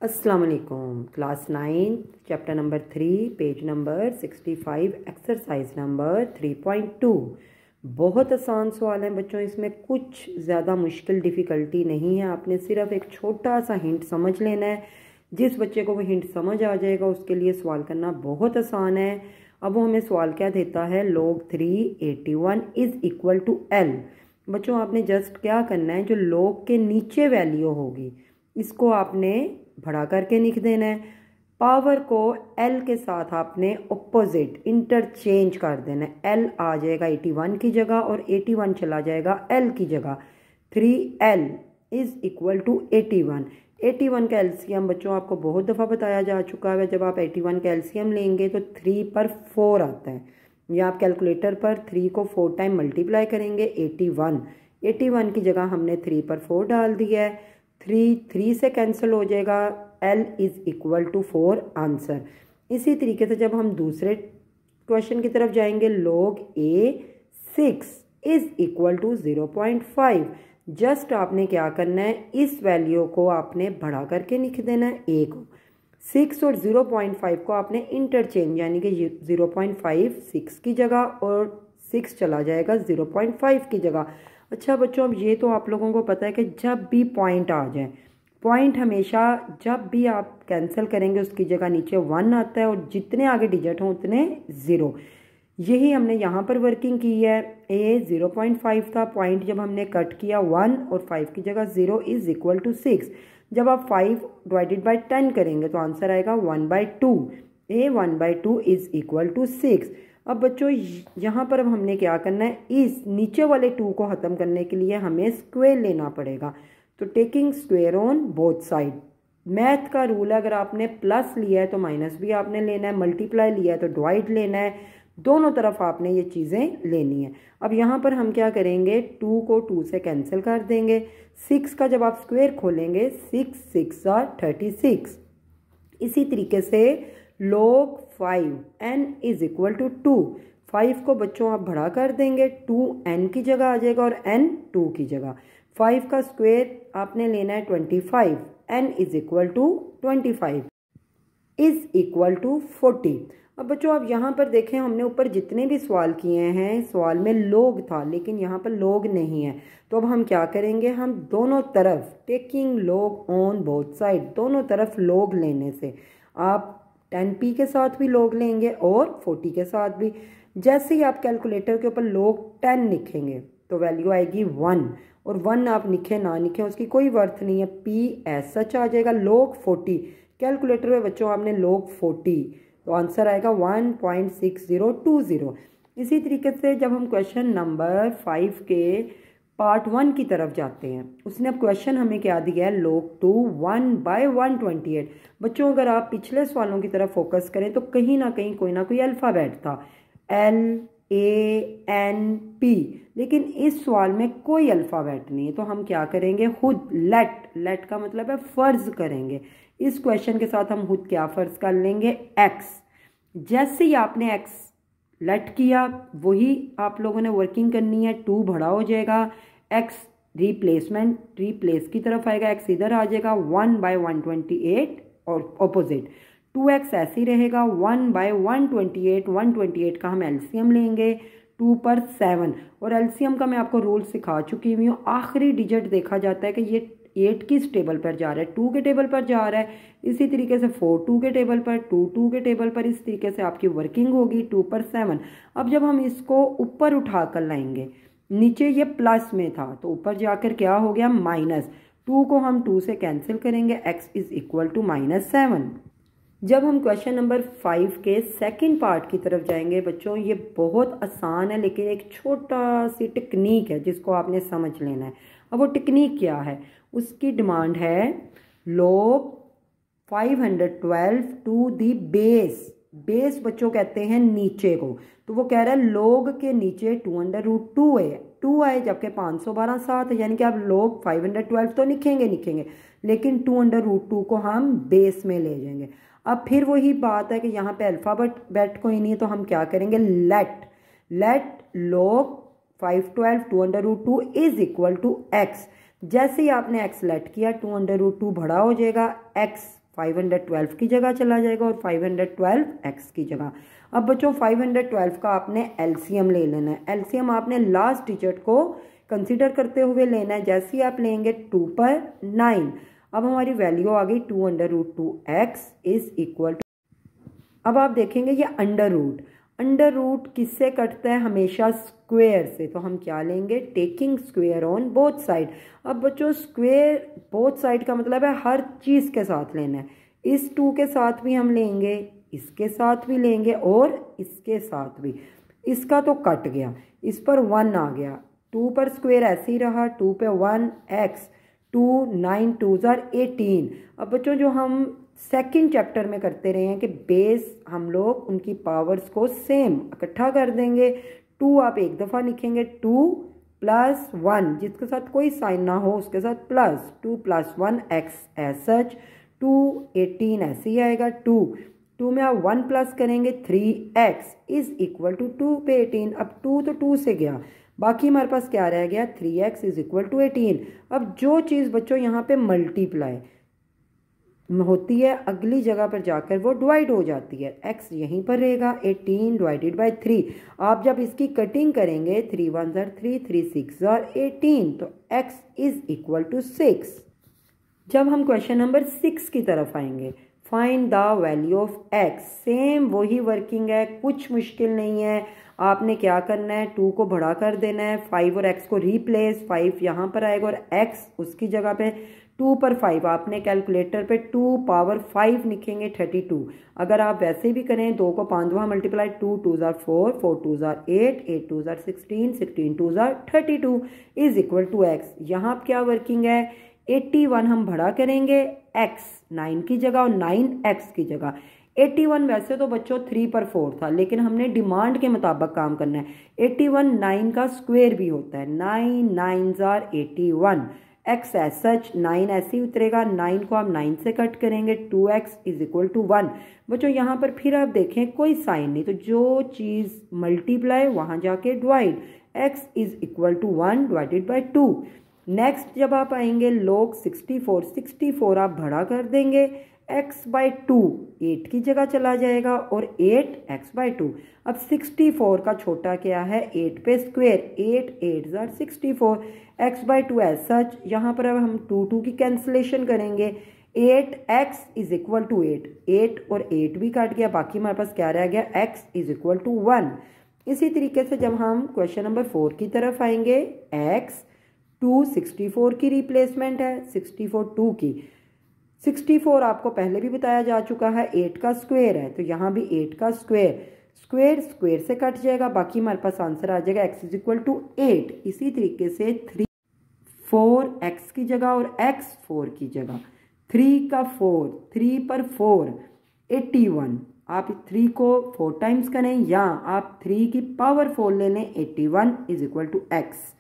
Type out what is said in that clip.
अस्सलाम वालेकुम। Class 9 chapter number 3 page number 65 exercise number 3.2। बहुत आसान सवाल है बच्चों, इसमें कुछ ज़्यादा मुश्किल डिफ़िकल्टी नहीं है। आपने सिर्फ एक छोटा सा हिंट समझ लेना है। जिस बच्चे को वो हिंट समझ आ जाएगा उसके लिए सवाल करना बहुत आसान है। अब वो हमें सवाल क्या देता है, log 381 is equal to L। बच्चों आपने जस्ट क्या करना है, जो log के नीचे वैल्यू होगी इसको आपने बढ़ा करके लिख देना है। पावर को L के साथ आपने ऑपोजिट इंटरचेंज कर देना है। L आ जाएगा 81 की जगह और 81 चला जाएगा L की जगह। 3L is equal to 81। 81 का एलसीएम बच्चों आपको बहुत दफ़ा बताया जा चुका है। जब आप 81 का एलसीएम लेंगे तो 3 पर 4 आता है, या आप कैलकुलेटर पर 3 को 4 टाइम मल्टीप्लाई करेंगे 81 की जगह हमने 3 पर 4 डाल दिया है। 3 से कैंसिल हो जाएगा, L is equal to 4 answer. इसी तरीके से जब हम दूसरे क्वेश्चन की तरफ जाएंगे, log A6 is equal to 0.5। Just आपने क्या करना है, इस वैल्यू को आपने बढ़ा करके लिख देना है A को। 6 और 0.5 को आपने इंटरचेंज, यानी कि 0.5 6 की जगह और 6 चला जाएगा 0.5 की जगह। अच्छा बच्चों, अब ये तो आप लोगों को पता है कि जब भी पॉइंट आ जाए, पॉइंट हमेशा जब भी आप कैंसिल करेंगे उसकी जगह नीचे 1 आता है और जितने आगे डिजिट हों उतने 0। यही हमने यहाँ पर वर्किंग की है। A 0.5 था, पॉइंट जब हमने कट किया 1 और 5 की जगह 0 इज़ इक्वल टू 6। जब आप 5 डिवाइडेड बाई 10 करेंगे तो आंसर आएगा 1/2। A 1/2 is equal to 6। अब बच्चों यहाँ पर अब हमने क्या करना है, इस नीचे वाले 2 को ख़त्म करने के लिए हमें स्क्वायर लेना पड़ेगा। तो taking square on both side, math का रूल है, अगर आपने प्लस लिया है तो माइनस भी आपने लेना है, मल्टीप्लाई लिया है तो डिवाइड लेना है, दोनों तरफ आपने ये चीज़ें लेनी है। अब यहाँ पर हम क्या करेंगे, 2 को 2 से कैंसिल कर देंगे। 6 का जब आप स्क्वायर खोलेंगे 6 6 are 36। इसी तरीके से log 5 n is equal to 2। 5 को बच्चों आप बढ़ा कर देंगे, 2 n की जगह आ जाएगा और n 2 की जगह। 5 का स्क्वायर आपने लेना है 25। n is equal to 25 is equal to 40। अब बच्चों आप यहाँ पर देखें, हमने ऊपर जितने भी सवाल किए हैं, सवाल में log था लेकिन यहाँ पर log नहीं है। तो अब हम क्या करेंगे, हम दोनों तरफ taking log on both side, दोनों तरफ log लेने से आप 10p के साथ भी log लेंगे और 40 के साथ भी। जैसे ही आप कैलकुलेटर के ऊपर log 10 लिखेंगे तो वैल्यू आएगी 1, और 1 आप लिखें ना लिखें उसकी कोई वर्थ नहीं है, p एज सच आ जाएगा। log 40 कैलकुलेटर में बच्चों आपने log 40 तो आंसर आएगा 1.6020। इसी तरीके से जब हम क्वेश्चन नंबर 5 के पार्ट 1 की तरफ जाते हैं, उसने अब क्वेश्चन हमें क्या दिया है, log 2 1/128। बच्चों अगर आप पिछले सवालों की तरफ फोकस करें तो कहीं ना कहीं कोई ना कोई अल्फ़ाबेट था, L A N P, लेकिन इस सवाल में कोई अल्फ़ाबेट नहीं है। तो हम क्या करेंगे, खुद लेट का मतलब है फ़र्ज़ करेंगे। इस क्वेश्चन के साथ हम खुद क्या फ़र्ज़ कर लेंगे, x। जैसे ही आपने x लेट किया वही आप लोगों ने वर्किंग करनी है, 2 बड़ा हो जाएगा, x रिप्लेस की तरफ आएगा, x इधर आ जाएगा, 1/128 और ऑपोजिट 2x ऐसे ही रहेगा, 1/128। 128 का हम एलसीएम लेंगे, 2 पर 7, और एलसीएम का मैं आपको रूल सिखा चुकी हुई हूँ। आखिरी डिजिट देखा जाता है कि ये 8 किस टेबल पर जा रहा है, 2 के टेबल पर जा रहा है। इसी तरीके से 4 2 के टेबल पर, 2 2 के टेबल पर, इस तरीके से आपकी वर्किंग होगी 2 पर 7। अब जब हम इसको ऊपर उठा कर लाएंगे, नीचे ये प्लस में था तो ऊपर जाकर क्या हो गया, माइनस। 2 को हम 2 से कैंसिल करेंगे, x इज़ इक्वल टू -7। जब हम क्वेश्चन नंबर 5 के सेकंड पार्ट की तरफ जाएंगे बच्चों, ये बहुत आसान है लेकिन एक छोटा सी टेक्निक है जिसको आपने समझ लेना है। अब वो टेक्निक क्या है, उसकी डिमांड है log 512 टू दी बेस बच्चों कहते हैं नीचे को। तो वो कह रहा है log के नीचे 2√2 है, 2 आए जबकि 512 7 है, यानी कि आप log 512 तो लिखेंगे लेकिन 2√2 को हम बेस में ले जाएंगे। अब फिर वही बात है कि यहाँ पे अल्फ़ाबेट कोई नहीं है, तो हम क्या करेंगे, let log 512 2√2 is equal to x। जैसे ही आपने x लेट किया 2√2 बड़ा हो जाएगा, x 512 की जगह चला जाएगा और 512 x की जगह। अब बच्चों 512 का आपने एलसीएम ले लेना है। एलसीएम आपने लास्ट डिजिट को कंसीडर करते हुए लेना है। जैसे ही आप लेंगे 2 पर 9। अब हमारी वैल्यू आ गई 2√2x इज इक्वल टू, अब आप देखेंगे ये अंडर रूट किससे कटता है? हमेशा स्क्वेयर से। तो हम क्या लेंगे? Taking square on both side. अब बच्चों स्क्वेयर बोथ साइड का मतलब है हर चीज़ के साथ लेना है। इस 2 के साथ भी हम लेंगे, इसके साथ भी लेंगे और इसके साथ भी। इसका तो कट गया, इस पर 1 आ गया, 2 पर स्क्वेयर ऐसे ही रहा, 2 पे 1 x, 2 9 2 18। अब बच्चों जो हम सेकंड चैप्टर में करते रहे हैं कि बेस हम लोग उनकी पावर्स को सेम इकट्ठा कर देंगे। 2 आप एक दफ़ा लिखेंगे, 2 + 1 जिसके साथ कोई साइन ना हो उसके साथ प्लस, 2 + 1 x एज सच, 2 18 ऐसे ही आएगा। 2 में आप 1 प्लस करेंगे 3x इज इक्वल टू 2 पे 18। अब 2 तो 2 से गया, बाकी हमारे पास क्या रह गया? 3x is equal to 18। अब जो चीज़ बच्चों यहाँ पे मल्टीप्लाई होती है अगली जगह पर जाकर वो डिवाइड हो जाती है। x यहीं पर रहेगा, 18 डिवाइडेड बाय 3। आप जब इसकी कटिंग करेंगे 3 1 3 3 6 18, तो x इज इक्वल टू 6। जब हम क्वेश्चन नंबर 6 की तरफ आएंगे, find the value of x, same वही वर्किंग है, कुछ मुश्किल नहीं है। आपने क्या करना है? 2 को बड़ा कर देना है, 5 और x को रिप्लेस, 5 यहाँ पर आएगा और x उसकी जगह पे 2 पर 5 आपने कैलकुलेटर पे 2 पावर 5 लिखेंगे 32। अगर आप वैसे भी करें 2 को 5 दफा multiply, 2 2 4 4 2 8 8 2 16 16 2 32 is equal to x। यहाँ आप क्या वर्किंग है? 81 हम बड़ा करेंगे x 9 की जगह और 9x की जगह। 81 वैसे तो बच्चों 3 पर 4 था, लेकिन हमने डिमांड के मुताबिक काम करना है। 81 9 का स्क्वायर भी होता है, 9 9s are 81। x as such 9 ऐसे ही उतरेगा, 9 को आप 9 से कट करेंगे, 2x इज इक्वल टू 1। बच्चों यहाँ पर फिर आप देखें कोई साइन नहीं, तो जो चीज़ मल्टीप्लाई वहाँ जाके divide, x is equal to 1 divided by 2। Next जब आप आएंगे लोग 64 आप बड़ा कर देंगे, x बाई 2 8 की जगह चला जाएगा और 8x बाई 2। अब 64 का छोटा क्या है? 8 पे square, 8 8s are 64, x by 2 as such. यहाँ पर अब हम 2 की कैंसिलेशन करेंगे, 8x इज इक्वल टू 8, 8 और 8 भी काट गया, बाकी हमारे पास क्या रह गया? x is equal to 1। इसी तरीके से जब हम क्वेश्चन नंबर 4 की तरफ आएंगे, x 2 64 की रिप्लेसमेंट है, 64 2 की। 64 आपको पहले भी बताया जा चुका है 8 का स्क्वायर है, तो यहाँ भी 8 का स्क्वायर से कट जाएगा, बाकी हमारे पास आंसर आ जाएगा x इज इक्वल टू 8। इसी तरीके से 4x की जगह और x 4 की जगह, 3 का 4, 3 पर 4 81। आप 3 को 4 टाइम्स करें या आप 3 की पावर 4 ले लें, 81 इज इक्वल टू x।